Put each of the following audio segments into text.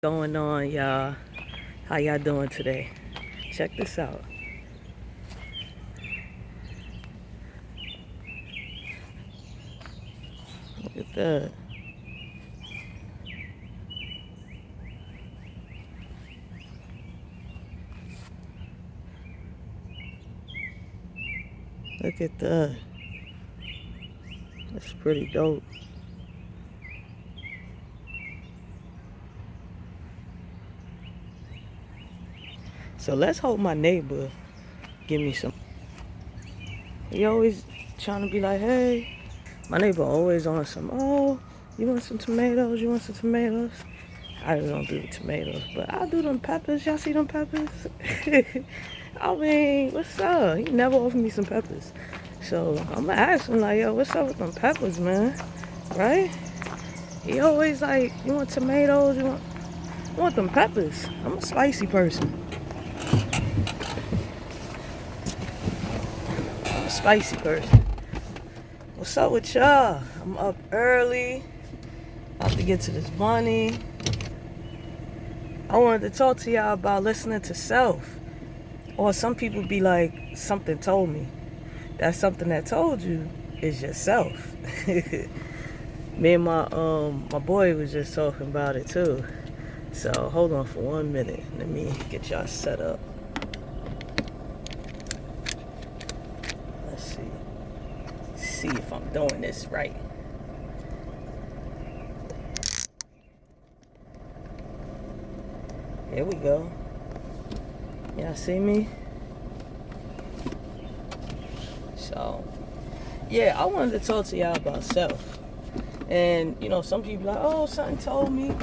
Going on, y'all? How y'all doing today? Check this out. Look at that. Look at that. That's pretty dope. So let's hope my neighbor give me some. He always trying to be like, hey. My neighbor always on some, oh, you want some tomatoes? You want some tomatoes? I just don't do the tomatoes, but I'll do them peppers. Y'all see them peppers? I mean, what's up? He never offered me some peppers. So I'm gonna ask him like, yo, what's up with them peppers, man? Right? He always like, you want tomatoes? You want them peppers? I'm a spicy person. I'm a spicy person. What's up with y'all? I'm up early. About to get to this money. I wanted to talk to y'all about listening to self. Or some people be like, something told me. That something that told you is yourself. Me and my boy was just talking about it too. So hold on for 1 minute. Let me get y'all set up. Let's see. See if I'm doing this right. Here we go. Y'all see me? So, yeah, I wanted to talk to y'all about self. And, you know, some people like, oh, something told me.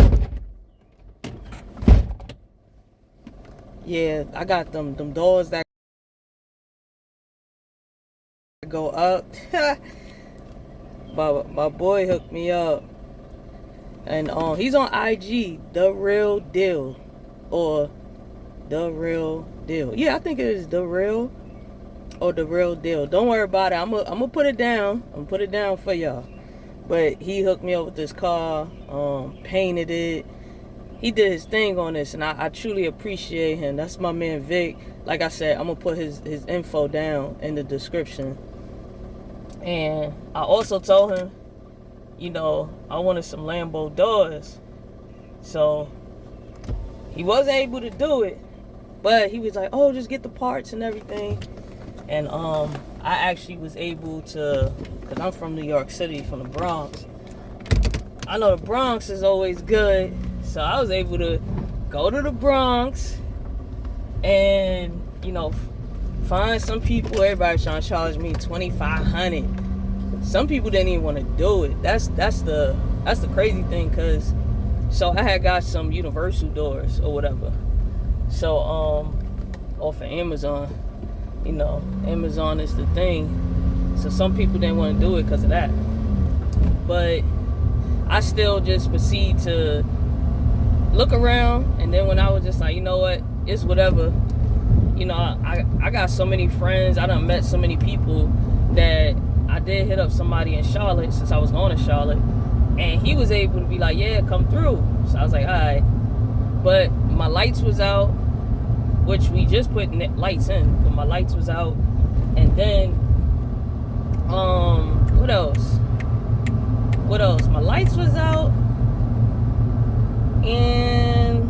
Yeah, I got them doors that go up. my boy hooked me up. And he's on IG, The Real Deal. Or The Real Deal. Yeah, I think it is The Real or The Real Deal. Don't worry about it. I'm gonna put it down. I'm gonna put it down for y'all. But he hooked me up with this car, painted it. He did his thing on this, and I truly appreciate him. That's my man Vic. Like I said, I'm gonna put his info down in the description. And I also told him, you know, I wanted some Lambo doors. So he wasn't able to do it, but he was like, oh, just get the parts and everything. And I actually was able to, because I'm from New York City, from the Bronx. I know the Bronx is always good, so I was able to go to the Bronx and, you know, find some people. Everybody trying to charge me $2,500. Some people didn't even want to do it. That's the crazy thing, because so I had got some Universal doors or whatever. So off of Amazon. You know, Amazon is the thing. So some people didn't want to do it because of that. But I still just proceed to look around. And then when I was just like, you know what, it's whatever. You know, I got so many friends. I done met so many people that I did hit up somebody in Charlotte, since I was going to Charlotte. And he was able to be like, yeah, come through. So I was like, all right. But my lights was out, which we just put lights in, but my lights was out. And then, what else? My lights was out, and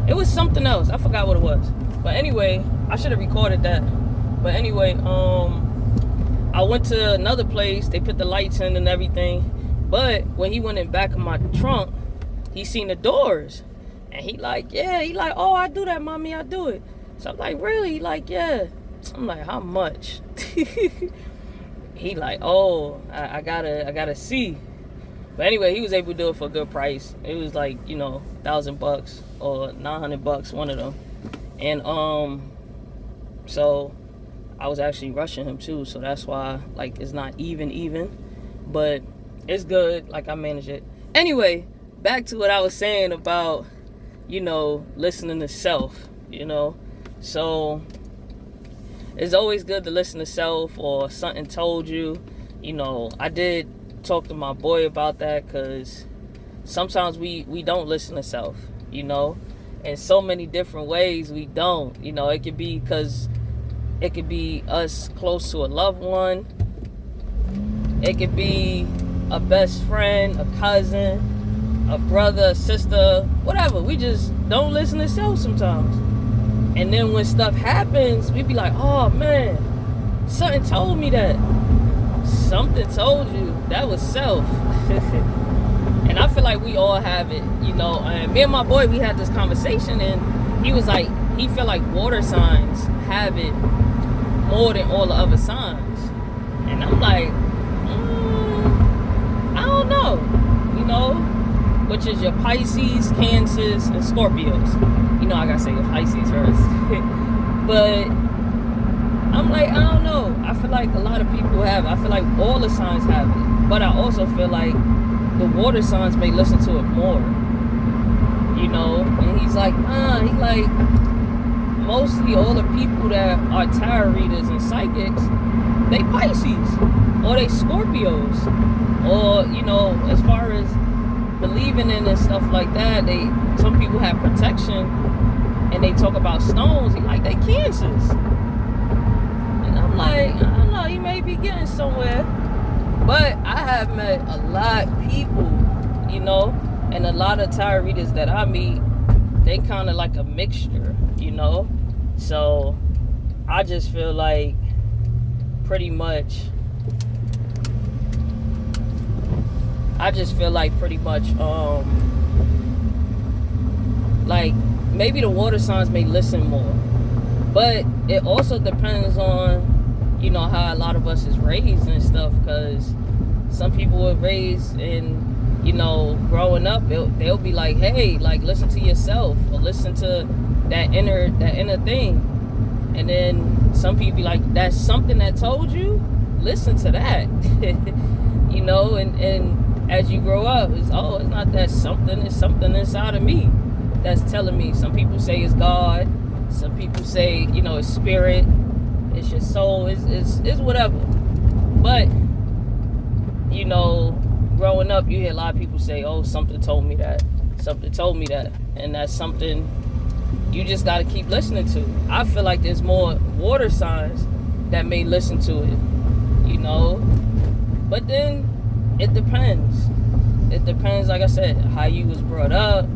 it was something else. I forgot what it was. But anyway, I should have recorded that. But anyway, I went to another place. They put the lights in and everything. But when he went in back of my trunk, he seen the doors. And he like, oh, I do that, mommy, I do it. So I'm like, really? He like, yeah. I'm like, how much? He like, oh, I gotta see. But anyway, he was able to do it for a good price. It was like, you know, $1,000 or $900, one of them. And so I was actually rushing him too. So that's why, like, it's not even. But it's good. Like, I manage it. Anyway, back to what I was saying about, you know, listening to self, you know. So it's always good to listen to self, or something told you. You know, I did talk to my boy about that, because sometimes we don't listen to self. you know. In so many different ways we don't. You know, it could be because it could be us close to a loved one. It could be a best friend, a cousin, a brother, a sister, whatever. We just don't listen to self sometimes. And then when stuff happens, we be like, oh man, something told me that. Something told you. That was self. And I feel like we all have it, you know. And me and my boy, we had this conversation, and he was like, he feel like water signs have it more than all the other signs. And I'm like, I don't know, you know, which is your Pisces, Cancers, and Scorpios. You know, I gotta say your Pisces first. But I'm like, I don't know. I feel like a lot of people have it. I feel like all the signs have it. But I also feel like the water signs may listen to it more, you know. And he's like, he like, mostly all the people that are tarot readers and psychics, they Pisces or they Scorpios, or, you know, as far as believing in and stuff like that, some people have protection and they talk about stones, like they Cancers. And I'm like, I don't know, you may be getting somewhere. But I have met a lot of people, you know, and a lot of tarot readers that I meet, they kind of like a mixture, you know. So I just feel like pretty much, like maybe the water signs may listen more. But it also depends on, you know, how a lot of us is raised and stuff, because some people were raised in, you know, growing up, they'll be like, hey, like, listen to yourself, or listen to that inner thing. And then some people be like, that's something that told you, listen to that. You know, and as you grow up, it's not that something, it's something inside of me that's telling me. Some people say it's God, some people say, you know, it's spirit, it's your soul, it's whatever. But, you know, growing up, you hear a lot of people say, oh, something told me that, and that's something you just got to keep listening to. I feel like there's more water signs that may listen to it, you know. But then it depends, like I said, how you was brought up.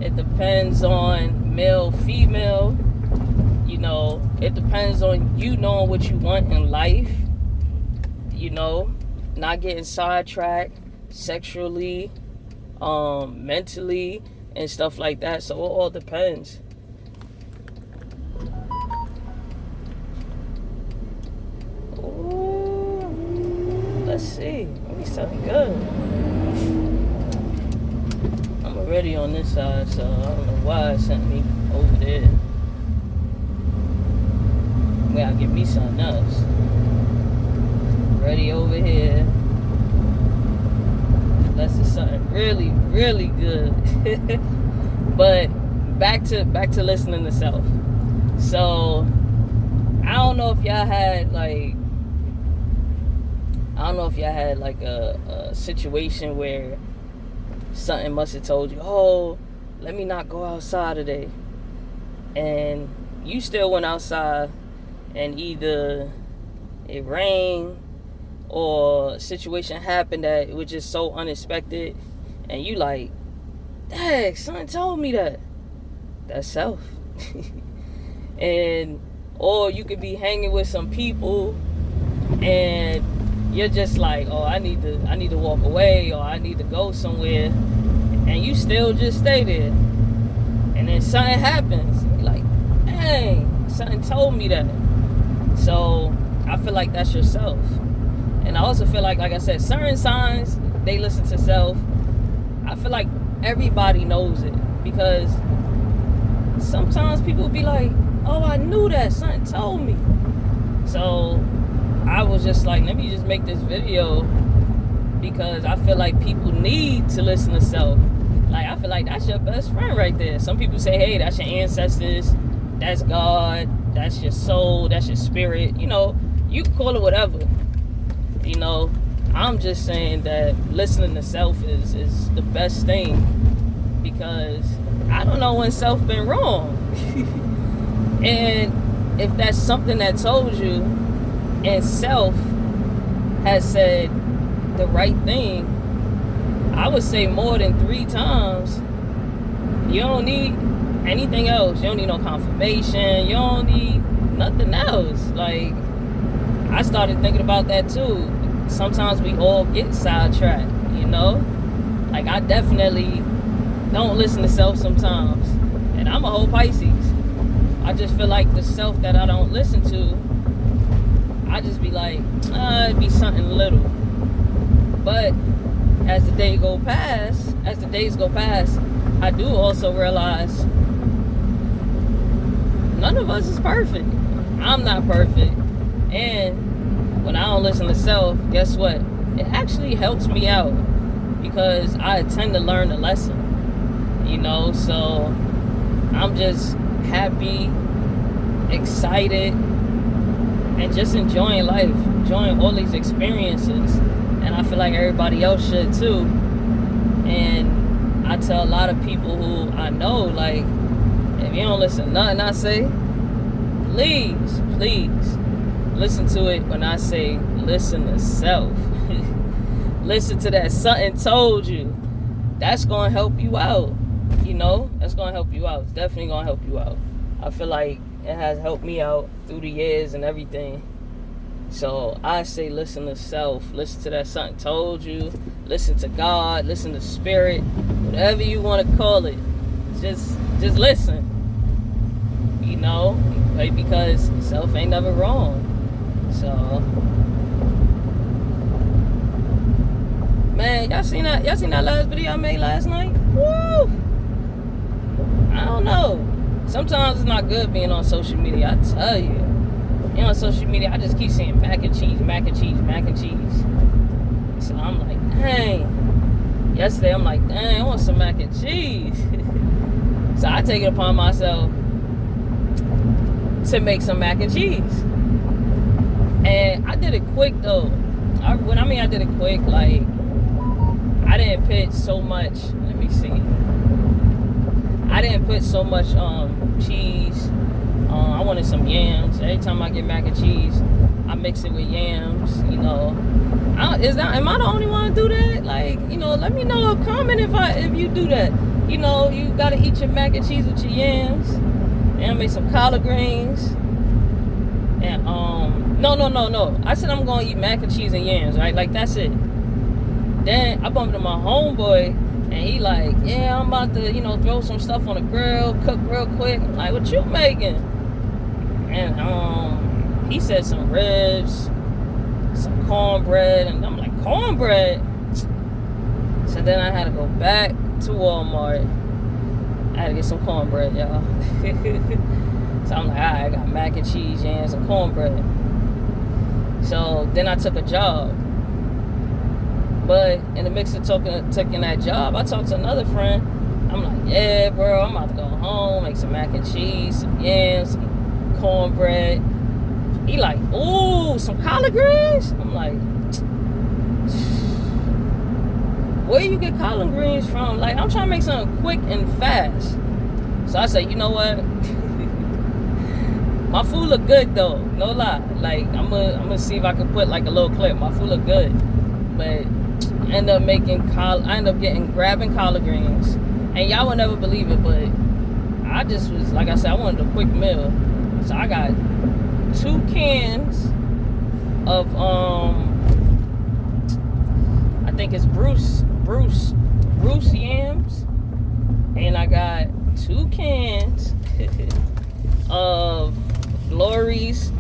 It depends on male, female. You know, it depends on you knowing what you want in life, you know, not getting sidetracked sexually, mentally, and stuff like that. So it all depends. Ooh, let's see. Maybe something good. I'm already on this side, so I don't know why it sent me over there. We gotta get me something else. Ready over here. Unless it's something really, really good. But back to listening to self. So I don't know if y'all had like a situation where something must have told you, oh, let me not go outside today. And you still went outside, and either it rained or a situation happened that it was just so unexpected, and you like, dang, something told me that. That's self. And or you could be hanging with some people and you're just like, oh, I need to walk away, or I need to go somewhere, and you still just stay there. And then something happens, you're like, dang, something told me that. So I feel like that's yourself. And I also feel like I said, certain signs, they listen to self. I feel like everybody knows it, because sometimes people be like, oh, I knew that, something told me. So I was just like, let me just make this video, because I feel like people need to listen to self. Like, I feel like that's your best friend right there. Some people say, hey, that's your ancestors, that's God, that's your soul, that's your spirit. You know, you can call it whatever. You know, I'm just saying that listening to self is the best thing, because I don't know when self been wrong. And if that's something that told you and self has said the right thing, I would say more than 3 times. You don't need anything else. You don't need no confirmation. You don't need nothing else. Like, I started thinking about that too. Sometimes we all get sidetracked, you know? Like, I definitely don't listen to self sometimes. And I'm a whole Pisces. I just feel like the self that I don't listen to, I just be like, it'd be something little. But as the days go past, I do also realize none of us is perfect. I'm not perfect. And when I don't listen to self, guess what? It actually helps me out because I tend to learn the lesson, you know? So I'm just happy, excited, and just enjoying life, enjoying all these experiences. And I feel like everybody else should too. And I tell a lot of people who I know, like, if you don't listen to nothing I say, please listen to it when I say listen to self. Listen to that something told you. That's gonna help you out. You know, that's gonna help you out. It's definitely gonna help you out. I feel like it has helped me out through the years and everything. So I say listen to self. Listen to that something told you. Listen to God. Listen to spirit. Whatever you want to call it. Just listen. You know, because self ain't never wrong. So, man, y'all seen that last video I made last night? Woo! I don't know. Sometimes it's not good being on social media, I tell you. Being on social media, I just keep seeing mac and cheese. So I'm like, dang. Yesterday, I'm like, dang, I want some mac and cheese. So I take it upon myself to make some mac and cheese. And I did it quick, though. When I mean I did it quick, like, I didn't put so much, let me see. I didn't put so much cheese. I wanted some yams. Every time I get mac and cheese, I mix it with yams, you know. Am I the only one to do that? Like, you know, let me know, comment if you do that. You know, you gotta eat your mac and cheese with your yams. And I made some collard greens. And no. I said I'm gonna eat mac and cheese and yams, right? Like, that's it. Then I bumped into my homeboy, and he like, yeah, I'm about to, you know, throw some stuff on the grill, cook real quick. I'm like, what you making? And he said some ribs, some cornbread, and I'm like, cornbread? So then I had to go back to Walmart. I had to get some cornbread, y'all. So I'm like, all right, I got mac and cheese, yams, and cornbread. So then I took a job. But in the mix of taking that job, I talked to another friend. I'm like, yeah, bro, I'm about to go home, make some mac and cheese, some yams, some cornbread. He like, ooh, some collard greens? I'm like, where you get collard greens from? Like, I'm trying to make something quick and fast. So I said, you know what? My food look good though, no lie. Like, I'm gonna see if I can put like a little clip. My food look good, but I end up grabbing collard greens, and y'all would never believe it, but I just was, like I said, I wanted a quick meal, so I got 2 cans of I think it's Bruce yams, and I got 2 cans of Glory's.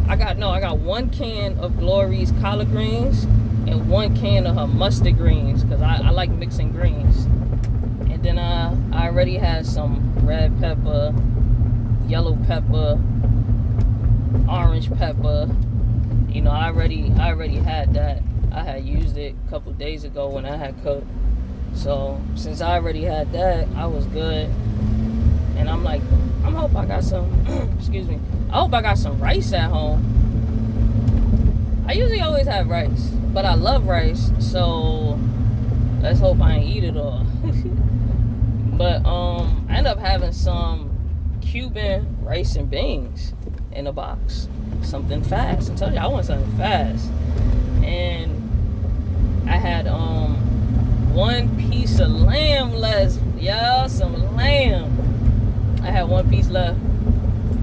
I got 1 can of Glory's collard greens and 1 can of her mustard greens, because I like mixing greens. And then I already had some red pepper, yellow pepper, orange pepper. You know, I already had that. I had used it a couple days ago when I had cooked. So since I already had that, I was good. And I'm like, I hope I got some excuse me, I hope I got some rice at home. I usually always have rice, but I love rice, so let's hope I ain't eat it all. But I ended up having some Cuban rice and beans in a box. Something fast. I told you I want something fast. And I had one piece of lamb left. Y'all, some lamb. I had one piece left.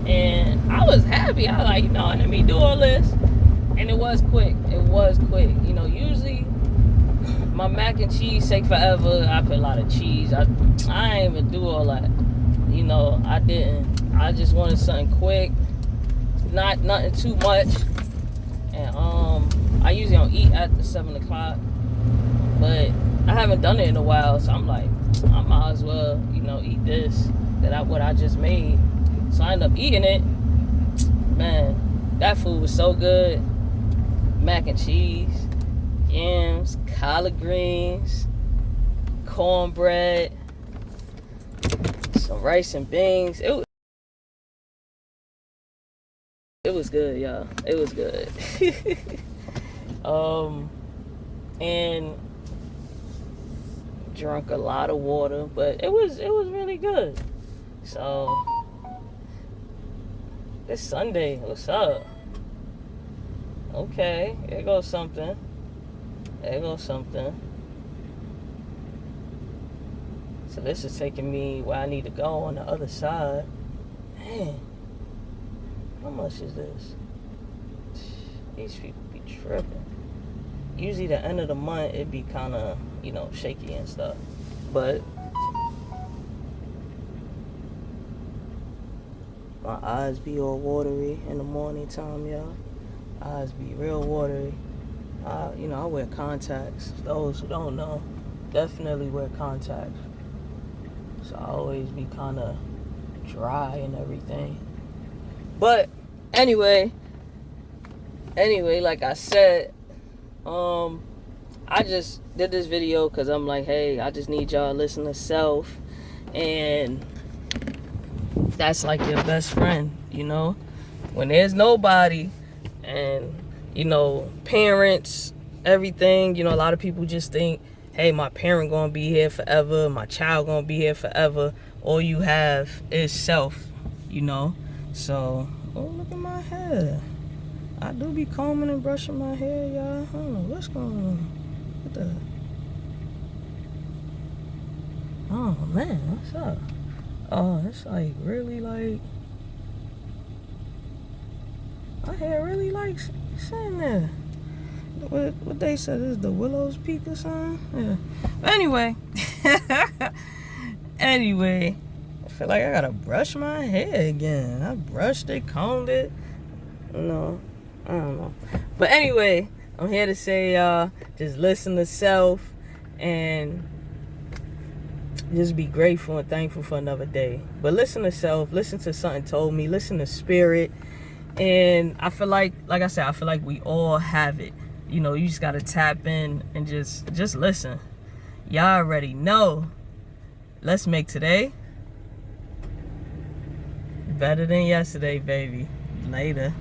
And I was happy. I was like, let me do all this. And it was quick. Usually my mac and cheese take forever. I put a lot of cheese. I ain't even do all that. I didn't. I just wanted something quick. Nothing too much. And I usually don't eat after 7 o'clock. But I haven't done it in a while, so I'm like, I might as well, eat this what I just made. So I ended up eating it. Man, that food was so good. Mac and cheese, yams, collard greens, cornbread, some rice and beans. It was good, y'all. It was good. And drunk a lot of water, but it was really good. So it's Sunday. What's up? Okay, there goes something. So this is taking me where I need to go on the other side. Man, how much is this? These people be tripping. Usually the end of the month, it be kind of, shaky and stuff. But my eyes be all watery in the morning time, y'all. Eyes be real watery. I wear contacts. Those who don't know, definitely wear contacts. So I always be kind of dry and everything. But anyway, like I said, I just did this video because I'm like, hey, I just need y'all to listen to self. And that's like your best friend, when there's nobody. And parents, everything, a lot of people just think, hey, my parent gonna be here forever, my child gonna be here forever. All you have is self, So, look at my hair. I do be combing and brushing my hair, y'all. I don't know what's going on. What the? Oh man, what's up? Oh, it's like really like my hair really like sitting there. What they said is the Willow's Peak or something. Yeah. But anyway, I feel like I gotta brush my hair again. I brushed it, combed it. No, I don't know. But anyway, I'm here to say, y'all, just listen to self and just be grateful and thankful for another day. But listen to self. Listen to something told me. Listen to spirit. And I feel like I said, I feel like we all have it. You just gotta tap in and just listen. Y'all already know. Let's make today better than yesterday, baby. Later.